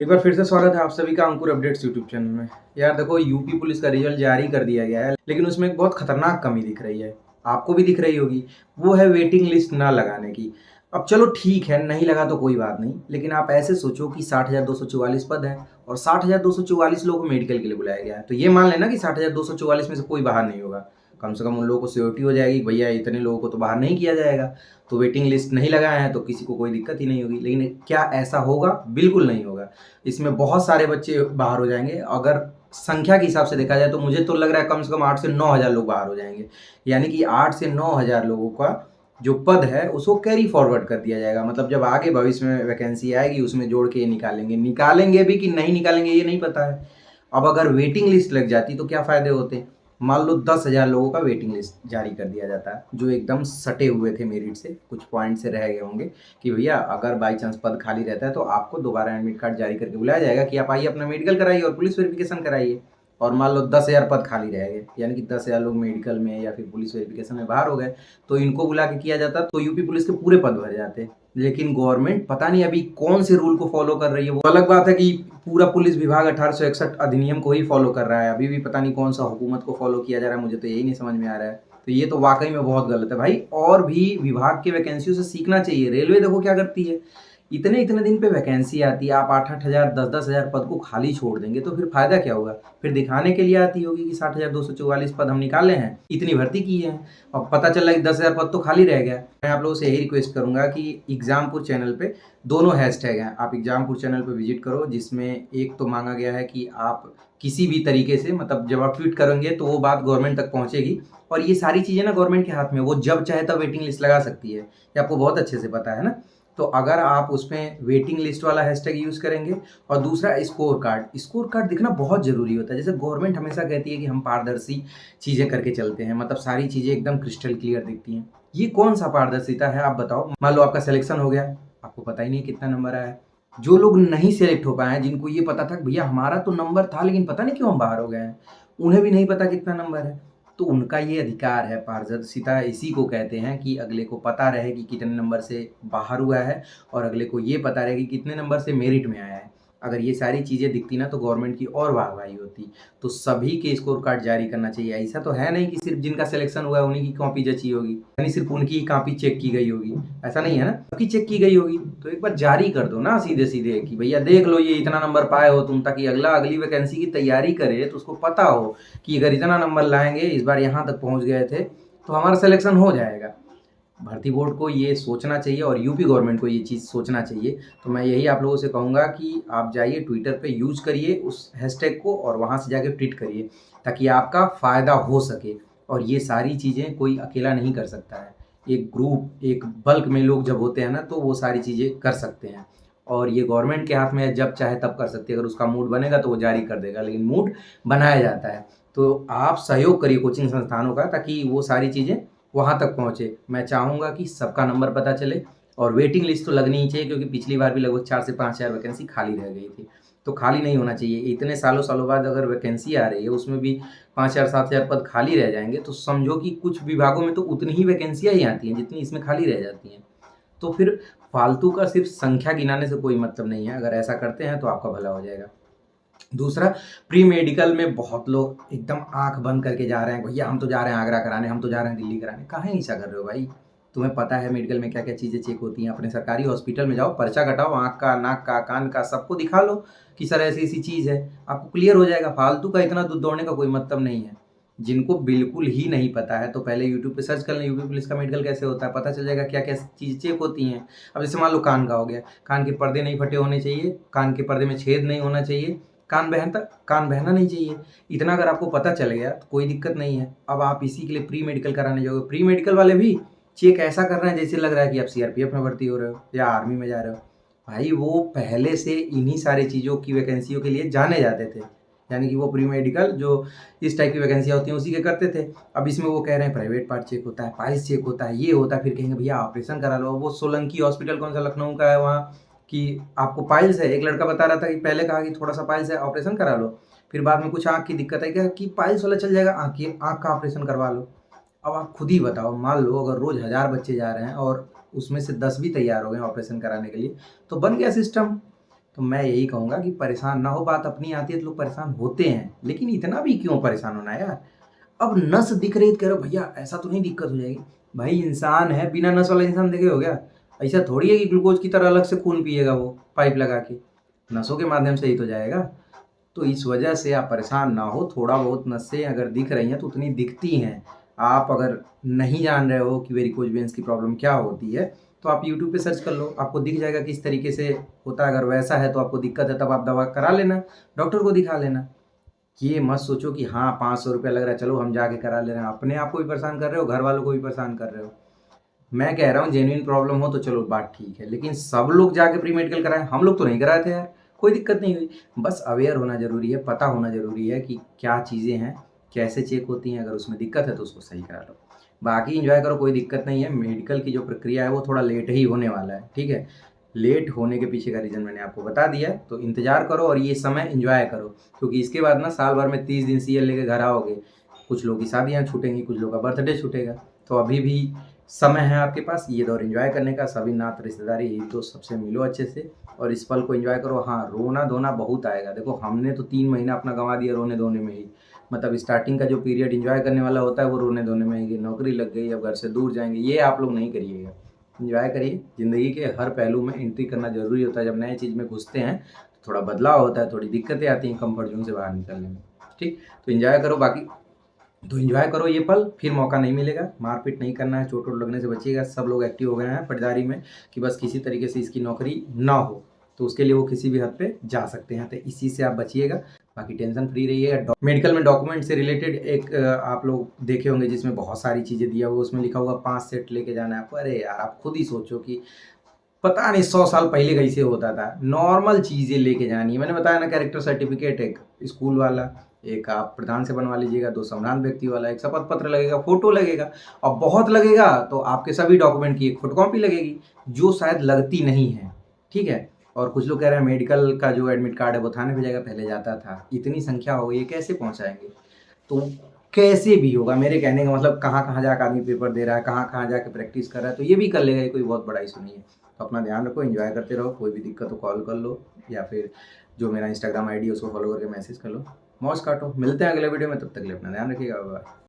एक बार फिर से स्वागत है आप सभी का अंकुर अपडेट्स यूट्यूब चैनल में। यार देखो, यूपी पुलिस का रिजल्ट जारी कर दिया गया है, लेकिन उसमें एक बहुत खतरनाक कमी दिख रही है। आपको भी दिख रही होगी। वो है वेटिंग लिस्ट ना लगाने की। अब चलो ठीक है, नहीं लगा तो कोई बात नहीं, लेकिन आप ऐसे सोचो कि 60,244 पद हैं और 60,244 लोगों को मेडिकल के लिए बुलाया गया है। तो ये मान लेना कि 60,244 में से कोई बाहर नहीं होगा। कम से कम उन लोगों को सिक्योरिटी हो जाएगी, भैया इतने लोगों को तो बाहर नहीं किया जाएगा। तो वेटिंग लिस्ट नहीं लगाए हैं तो किसी को कोई दिक्कत ही नहीं होगी। लेकिन क्या ऐसा होगा? बिल्कुल नहीं होगा। इसमें बहुत सारे बच्चे बाहर हो जाएंगे। अगर संख्या के हिसाब से देखा जाए तो मुझे तो लग रहा है कम से कम 8 से 9 हज़ार लोग बाहर हो जाएंगे। यानी कि 8 से 9 हज़ार लोगों का जो पद है उसको कैरी फॉरवर्ड कर दिया जाएगा। मतलब जब आगे भविष्य में वैकेंसी आएगी उसमें जोड़ के ये निकालेंगे भी कि नहीं निकालेंगे ये नहीं पता है। अब अगर वेटिंग लिस्ट लग जाती तो क्या फायदे होते? मान लो 10,000 लोगों का वेटिंग लिस्ट जारी कर दिया जाता है, जो एकदम सटे हुए थे मेरिट से, कुछ पॉइंट से रह गए होंगे कि भैया अगर बाई चांस पद खाली रहता है तो आपको दोबारा एडमिट कार्ड जारी करके बुलाया जाएगा कि आप आइए अपना मेडिकल कराइए और पुलिस वेरिफिकेशन कराइए। और मान लो 10,000 पद खाली रह गए, यानी कि 10,000 लोग मेडिकल में या फिर पुलिस वेरिफिकेशन में बाहर हो गए, तो इनको बुला के किया जाता तो यूपी पुलिस के पूरे पद भर जाते। लेकिन गवर्नमेंट पता नहीं अभी कौन से रूल को फॉलो कर रही है। वो अलग बात है कि पूरा पुलिस विभाग 1861 अधिनियम को ही फॉलो कर रहा है। अभी भी पता नहीं कौन सा हुकूमत को फॉलो किया जा रहा है, मुझे तो यही नहीं समझ में आ रहा है। तो ये तो वाकई में बहुत गलत है भाई। और भी विभाग के वैकेंसियों से सीखना चाहिए। रेलवे देखो क्या करती है, इतने इतने दिन पे वैकेंसी आती है, आप 8-8 हज़ार 10-10 हज़ार पद को खाली छोड़ देंगे तो फिर फायदा क्या होगा? फिर दिखाने के लिए आती होगी कि 60,244 पद हम निकाले हैं, इतनी भर्ती की है। अब पता चल रहा है कि 10,000 पद तो खाली रह गया। मैं आप लोगों से यही रिक्वेस्ट करूंगा कि एग्जामपुर चैनल पे दोनों हैशटैग हैं, आप एग्जामपुर चैनल पे विजिट करो, जिसमें एक तो मांगा गया है कि आप किसी भी तरीके से, मतलब जब आप ट्वीट करेंगे तो वो बात गवर्नमेंट तक पहुंचेगी। और ये सारी चीजें ना गवर्नमेंट के हाथ में, वो जब चाहे तब वेटिंग लिस्ट लगा सकती है, ये आपको बहुत अच्छे से पता है ना। तो अगर आप उसमें वेटिंग लिस्ट वाला हैशटैग यूज़ करेंगे, और दूसरा स्कोर कार्ड दिखना बहुत ज़रूरी होता है। जैसे गवर्नमेंट हमेशा कहती है कि हम पारदर्शी चीज़ें करके चलते हैं, मतलब सारी चीज़ें एकदम क्रिस्टल क्लियर दिखती हैं। ये कौन सा पारदर्शिता है आप बताओ? मान लो आपका सिलेक्शन हो गया, आपको पता ही नहीं कितना नंबर आया है। जो लोग नहीं सेलेक्ट हो पाए हैं, जिनको ये पता था कि भैया हमारा तो नंबर था लेकिन पता नहीं क्यों हम बाहर हो गए हैं, उन्हें भी नहीं पता कितना नंबर है। तो उनका ये अधिकार है। पारदर्शिता इसी को कहते हैं कि अगले को पता रहे कि कितने नंबर से बाहर हुआ है, और अगले को ये पता रहे कि कितने नंबर से मेरिट में आया है। अगर ये सारी चीज़ें दिखती ना तो गवर्नमेंट की और वाहवाही होती। तो सभी के स्कोर कार्ड जारी करना चाहिए। ऐसा तो है नहीं कि सिर्फ जिनका सिलेक्शन हुआ है उन्हीं की कॉपी जची होगी, यानी सिर्फ उनकी ही कॉपी चेक की गई होगी। ऐसा नहीं है ना, सबकी चेक की गई होगी। तो एक बार जारी कर दो ना सीधे सीधे कि भैया देख लो ये इतना नंबर पाए हो तुम, ताकि अगली वैकेंसी की तैयारी करे तो उसको पता हो कि अगर इतना नंबर लाएंगे, इस बार यहाँ तक पहुँच गए थे तो हमारा सिलेक्शन हो जाएगा। भर्ती बोर्ड को ये सोचना चाहिए और यूपी गवर्नमेंट को ये चीज़ सोचना चाहिए। तो मैं यही आप लोगों से कहूँगा कि आप जाइए ट्विटर पे, यूज़ करिए उस हैशटैग को और वहाँ से जाके ट्वीट करिए, ताकि आपका फ़ायदा हो सके। और ये सारी चीज़ें कोई अकेला नहीं कर सकता है। एक ग्रुप, एक बल्क में लोग जब होते हैं ना तो वो सारी चीज़ें कर सकते हैं। और ये गवर्नमेंट के हाथ में है, जब चाहे तब कर सकती है। अगर उसका मूड बनेगा तो वो जारी कर देगा, लेकिन मूड बनाया जाता है। तो आप सहयोग करिए कोचिंग संस्थानों का, ताकि वो सारी चीज़ें वहाँ तक पहुँचे। मैं चाहूँगा कि सबका नंबर पता चले, और वेटिंग लिस्ट तो लगनी ही चाहिए, क्योंकि पिछली बार भी लगभग 4 से 5 हज़ार वैकेंसी खाली रह गई थी। तो खाली नहीं होना चाहिए। इतने सालों-सालों बाद अगर वैकेंसी आ रही है, उसमें भी 5,000 7,000 पद खाली रह जाएँगे, तो समझो कि कुछ विभागों में तो उतनी ही वैकेंसियाँ ही आती हैं, जितनी इसमें खाली रह जाती हैं। तो फिर फालतू का सिर्फ़ संख्या गिनाने से कोई मतलब नहीं है। अगर ऐसा करते हैं तो आपका भला हो जाएगा। दूसरा, प्री मेडिकल में बहुत लोग एकदम आँख बंद करके जा रहे हैं, भैया हम तो जा रहे हैं आगरा कराने, हम तो जा रहे हैं दिल्ली कराने। काहे ऐसा कर रहे हो भाई? तुम्हें पता है मेडिकल में क्या-क्या चीज़ें चेक होती हैं। अपने सरकारी हॉस्पिटल में जाओ, पर्चा कटाओ, आँख का, नाक का, कान का, सबको दिखा लो कि सर ऐसी-ऐसी चीज़ है। आपको क्लियर हो जाएगा। फालतू का इतना दूर दौड़ने का कोई मतलब नहीं है। जिनको बिल्कुल ही नहीं पता है तो पहले यूट्यूब पे सर्च कर लें, यूपी पुलिस का मेडिकल कैसे होता है, पता चल जाएगा क्या-क्या चीज़ें चेक होती हैं। अब जैसे मान लो कान का हो गया, कान के पर्दे नहीं फटे होने चाहिए, कान के पर्दे में छेद नहीं होना चाहिए, कान बहना नहीं चाहिए। इतना अगर आपको पता चल गया तो कोई दिक्कत नहीं है। अब आप इसी के लिए प्री मेडिकल कराने जाओगे, प्री मेडिकल वाले भी चेक ऐसा कर रहे हैं जैसे लग रहा है कि आप सीआरपीएफ में भर्ती हो रहे हो या आर्मी में जा रहे हो। भाई वो पहले से इन्हीं सारी चीज़ों की वैकेंसियों के लिए जाने जाते थे। यानी कि वो प्री मेडिकल जो इस टाइप की वैकेंसियाँ होती हैं उसी के करते थे। अब इसमें वो कह रहे हैं प्राइवेट पार्ट चेक होता है, पाइल्स चेक होता है, ये होता है, फिर कहेंगे भैया ऑपरेशन करा लो। वो सोलंकी हॉस्पिटल कौन सा लखनऊ का है वहाँ, कि आपको पाइल्स है। एक लड़का बता रहा था कि पहले कहा कि थोड़ा-सा पाइल्स है, ऑपरेशन करा लो। फिर बाद में कुछ आँख की दिक्कत है क्या, कि पाइल्स वाला चल जाएगा, आँख का ऑपरेशन करवा लो। अब आप खुद ही बताओ, मान लो अगर रोज़ 1000 बच्चे जा रहे हैं और उसमें से 10 भी तैयार हो गए ऑपरेशन कराने के लिए, तो बन गया सिस्टम। तो मैं यही कहूँगा कि परेशान ना हो, बात अपनी आती है तो लोग परेशान होते हैं, लेकिन इतना भी क्यों परेशान होना है यार। अब नस दिख रही है तो कह रहे हो भैया ऐसा तो नहीं दिक्कत हो जाएगी। भाई इंसान है, बिना नस वाला इंसान देखे हो क्या? ऐसा थोड़ी है कि ग्लूकोज की तरह अलग से खून पिएगा वो पाइप लगा के, नसों के माध्यम से ही तो जाएगा। तो इस वजह से आप परेशान ना हो, थोड़ा बहुत नसें अगर दिख रही हैं तो उतनी दिखती हैं। आप अगर नहीं जान रहे हो कि वेरिकोज वेन्स की प्रॉब्लम क्या होती है, तो आप यूट्यूब पे सर्च कर लो, आपको दिख जाएगा किस तरीके से होता है। अगर वैसा है तो आपको दिक्कत है, तब आप दवा करा लेना, डॉक्टर को दिखा लेना। ये मत सोचो कि हाँ 500 रुपया लग रहा है चलो हम जाके करा ले रहे हैं, अपने आप को भी परेशान कर रहे हो, घर वालों को भी परेशान कर रहे हो। मैं कह रहा हूँ जेन्युइन प्रॉब्लम हो तो चलो बात ठीक है, लेकिन सब लोग जाके प्री मेडिकल कराएं, हम लोग तो नहीं कराए थे यार, कोई दिक्कत नहीं हुई। बस अवेयर होना जरूरी है, पता होना जरूरी है कि क्या चीज़ें हैं, कैसे चेक होती हैं, अगर उसमें दिक्कत है तो उसको सही करा लो। बाकी इंजॉय करो, कोई दिक्कत नहीं है। मेडिकल की जो प्रक्रिया है वो थोड़ा लेट ही होने वाला है, ठीक है। लेट होने के पीछे का रीज़न मैंने आपको बता दिया है, तो इंतज़ार करो और ये समय इंजॉय करो, क्योंकि इसके बाद ना साल भर में 30 दिन सीएल लेके घर आओगे। कुछ लोग की शादियाँ छूटेंगी, कुछ लोग का बर्थडे छूटेगा, तो अभी भी समय है आपके पास ये दौर एंजॉय करने का। सभी नात रिश्तेदारी यही तो सबसे मिलो अच्छे से और इस पल को एंजॉय करो। हाँ रोना धोना बहुत आएगा, देखो हमने तो 3 महीना अपना गंवा दिया रोने धोने में ही। मतलब स्टार्टिंग का जो पीरियड एंजॉय करने वाला होता है वो रोने धोने में ही, नौकरी लग गई अब घर से दूर जाएंगे, ये आप लोग नहीं करिएगा। एंजॉय करिए, ज़िंदगी के हर पहलू में एंट्री करना ज़रूरी होता है। जब नए चीज़ में घुसते हैं तो थोड़ा बदलाव होता है, थोड़ी दिक्कतें आती हैं कंफर्ट जोन से बाहर निकलने में, ठीक। तो एंजॉय करो, बाकी तो एंजॉय करो ये पल, फिर मौका नहीं मिलेगा। मारपीट नहीं करना है, चोट वोट लगने से बचिएगा। सब लोग एक्टिव हो गए हैं पटदारी में कि बस किसी तरीके से इसकी नौकरी ना हो, तो उसके लिए वो किसी भी हद पे जा सकते हैं, तो इसी से आप बचिएगा। बाकी टेंशन फ्री रहिएगा। मेडिकल में डॉक्यूमेंट से रिलेटेड एक आप लोग देखे होंगे जिसमें बहुत सारी चीज़ें दिया हुआ, उसमें लिखा हुआ 5 सेट लेके जाना है आपको। अरे यार आप खुद ही सोचो कि पता नहीं 100 साल पहले कैसे होता था। नॉर्मल चीज़ें लेके जानी है, मैंने बताया ना, कैरेक्टर सर्टिफिकेट एक स्कूल वाला, एक आप प्रधान से बनवा लीजिएगा, 2 सम्मान व्यक्ति वाला, एक शपथ पत्र लगेगा, फोटो लगेगा, और बहुत लगेगा तो आपके सभी डॉक्यूमेंट की एक फोटोकॉपी लगेगी, जो शायद लगती नहीं है, ठीक है। और कुछ लोग कह रहे हैं मेडिकल का जो एडमिट कार्ड है वो थाने भेजेगा, पहले जाता था। इतनी संख्या हो गई है, कैसे पहुंचाएंगे? तो कैसे भी होगा, मेरे कहने का मतलब कहाँ कहाँ जाकर आदमी पेपर दे रहा है, कहाँ कहाँ जाके प्रैक्टिस कर रहा है, तो ये भी कर लेगा, ये कोई बहुत बड़ा इशू नहीं है। तो अपना ध्यान रखो, एंजॉय करते रहो, कोई भी दिक्कत हो कॉल कर लो, या फिर जो मेरा इंस्टाग्राम आईडी है उसको फॉलो करके मैसेज कर लो। मौज काटो, मिलते हैं अगले वीडियो में, तब तक के लिए अपना ध्यान रखिएगा, बाय।